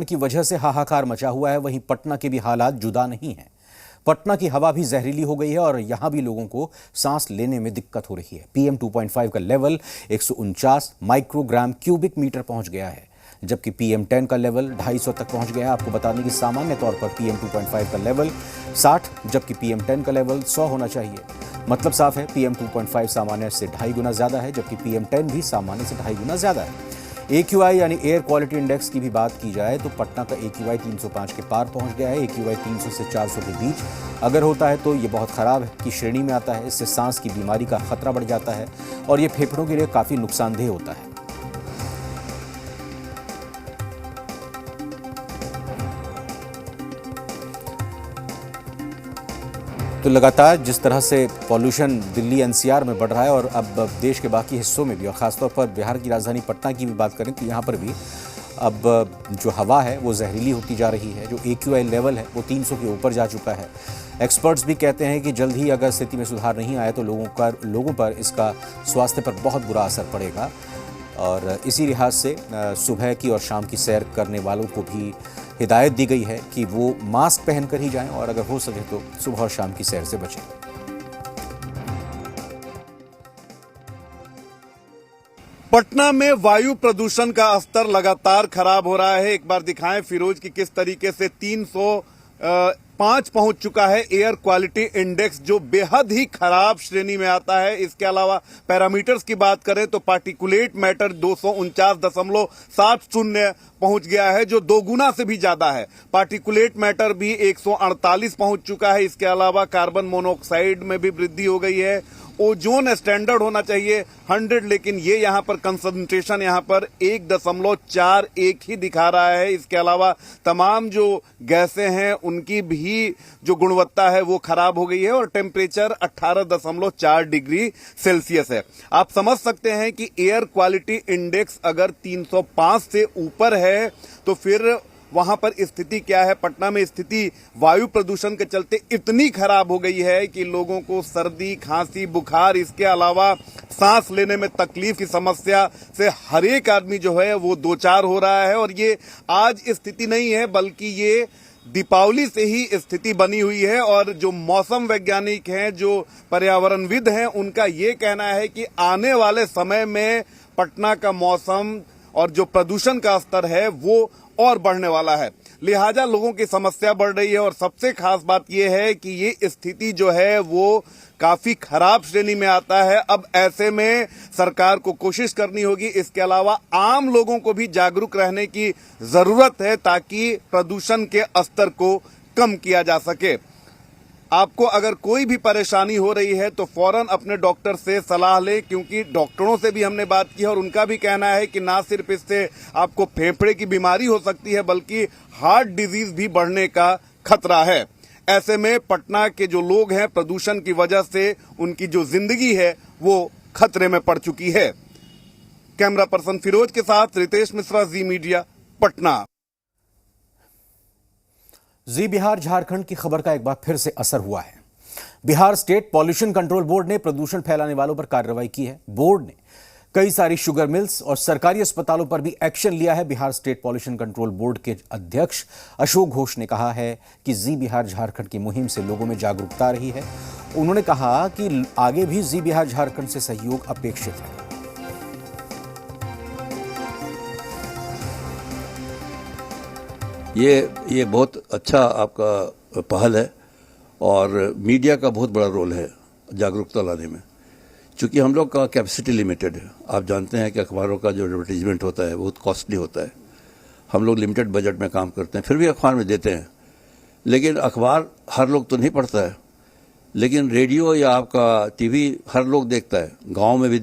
की वजह से हाहाकार मचा हुआ है, वहीं पटना के भी हालात जुदा नहीं हैं। पटना की हवा भी जहरीली हो गई है और यहां भी लोगों को सांस लेने में दिक्कत हो रही है। PM 2.5 का लेवल 149 माइक्रोग्राम क्यूबिक मीटर पहुंच गया है, जबकि PM 10 का लेवल 250 तक पहुंच गया है। आपको बता दें कि सामान्य तौर पर PM 2.5 का लेवल 60 जबकि PM 10 का लेवल 100 होना चाहिए। मतलब साफ है, PM 2.5 सामान्य से 2.5 गुना ज्यादा है, जबकि PM 10 भी सामान्य से 2.5 गुना ज्यादा है। AQI यानी एयर क्वालिटी इंडेक्स की भी बात की जाए तो पटना का AQI 305 के पार पहुंच गया है। AQI 300 से 400 के बीच अगर होता है तो ये बहुत खराब की श्रेणी में आता है। इससे सांस की बीमारी का खतरा बढ़ जाता है और ये फेफड़ों के लिए काफी नुकसानदेह होता है। तो लगातार जिस तरह से पॉल्यूशन दिल्ली NCR में बढ़ रहा है और अब देश के बाकी हिस्सों में भी, और ख़ासतौर पर बिहार की राजधानी पटना की भी बात करें तो यहाँ पर भी अब जो हवा है वो जहरीली होती जा रही है। जो AQI लेवल है वो 300 के ऊपर जा चुका है। एक्सपर्ट्स भी कहते हैं कि जल्द ही अगर स्थिति में सुधार नहीं आया तो लोगों पर इसका स्वास्थ्य पर बहुत बुरा असर पड़ेगा। और इसी लिहाज से सुबह की और शाम की सैर करने वालों को भी हिदायत दी गई है कि वो मास्क पहनकर ही जाएं और अगर हो सके तो सुबह और शाम की सैर से बचें। पटना में वायु प्रदूषण का स्तर लगातार खराब हो रहा है। एक बार दिखाएं फिरोज की किस तरीके से 305 पहुंच चुका है एयर क्वालिटी इंडेक्स, जो बेहद ही खराब श्रेणी में आता है। इसके अलावा पैरामीटर्स की बात करें तो पार्टिकुलेट मैटर 249.70 पहुंच गया है, जो 2 गुना से भी ज्यादा है। पार्टिकुलेट मैटर भी 148 पहुंच चुका है। इसके अलावा कार्बन मोनोऑक्साइड में भी वृद्धि हो गई है। ओजोन स्टैंडर्ड होना चाहिए 100, लेकिन ये यहां पर कंसंट्रेशन यहां पर 1.41 ही दिखा रहा है। इसके अलावा तमाम जो गैसें हैं उनकी भी जो गुणवत्ता है वो खराब हो गई है और टेम्परेचर 18.4 डिग्री सेल्सियस है। आप समझ सकते हैं कि एयर क्वालिटी इंडेक्स अगर 305 से ऊपर है तो फिर वहां पर स्थिति क्या है। पटना में स्थिति वायु प्रदूषण के चलते इतनी खराब हो गई है कि लोगों को सर्दी, खांसी, बुखार, इसके अलावा सांस लेने में तकलीफ की समस्या से हर एक आदमी जो है वो दो चार हो रहा है। और ये आज स्थिति नहीं है बल्कि ये दीपावली से ही स्थिति बनी हुई है। और जो मौसम वैज्ञानिक हैं, जो पर्यावरणविद हैं, उनका ये कहना है कि आने वाले समय में पटना का मौसम और जो प्रदूषण का स्तर है वो और बढ़ने वाला है। लिहाजा लोगों की समस्या बढ़ रही है और सबसे खास बात यह है कि ये स्थिति जो है वो काफी खराब श्रेणी में आता है। अब ऐसे में सरकार को कोशिश करनी होगी। इसके अलावा आम लोगों को भी जागरूक रहने की जरूरत है ताकि प्रदूषण के स्तर को कम किया जा सके। आपको अगर कोई भी परेशानी हो रही है तो फौरन अपने डॉक्टर से सलाह लें, क्योंकि डॉक्टरों से भी हमने बात की है और उनका भी कहना है कि ना सिर्फ इससे आपको फेफड़े की बीमारी हो सकती है बल्कि हार्ट डिजीज भी बढ़ने का खतरा है। ऐसे में पटना के जो लोग हैं, प्रदूषण की वजह से उनकी जो जिंदगी है वो खतरे में पड़ चुकी है। कैमरा पर्सन फिरोज के साथ रितेश मिश्रा, जी मीडिया, पटना। जी बिहार झारखंड की खबर का एक बार फिर से असर हुआ है। Bihar state pollution control board ने प्रदूषण फैलाने वालों पर कार्रवाई की है। बोर्ड ने कई सारी शुगर मिल्स और सरकारी अस्पतालों पर भी एक्शन लिया है। Bihar state pollution control board के अध्यक्ष अशोक घोष ने कहा है कि जी बिहार झारखंड की मुहिम से लोगों में जागरूकता रही है। उन्होंने कहा कि आगे भी जी बिहार झारखंड से सहयोग अपेक्षित है। ये बहुत अच्छा आपका पहल है और मीडिया का बहुत बड़ा रोल है जागरूकता लाने में, क्योंकि हम लोग का कैपेसिटी लिमिटेड है। आप जानते हैं कि अखबारों का जो एडवर्टीजमेंट होता है बहुत कॉस्टली होता है। हम लोग लिमिटेड बजट में काम करते हैं, फिर भी अखबार में देते हैं, लेकिन अखबार हर लोग तो नहीं पढ़ता है। लेकिन रेडियो या आपका TV हर लोग देखता है, गाँव में भी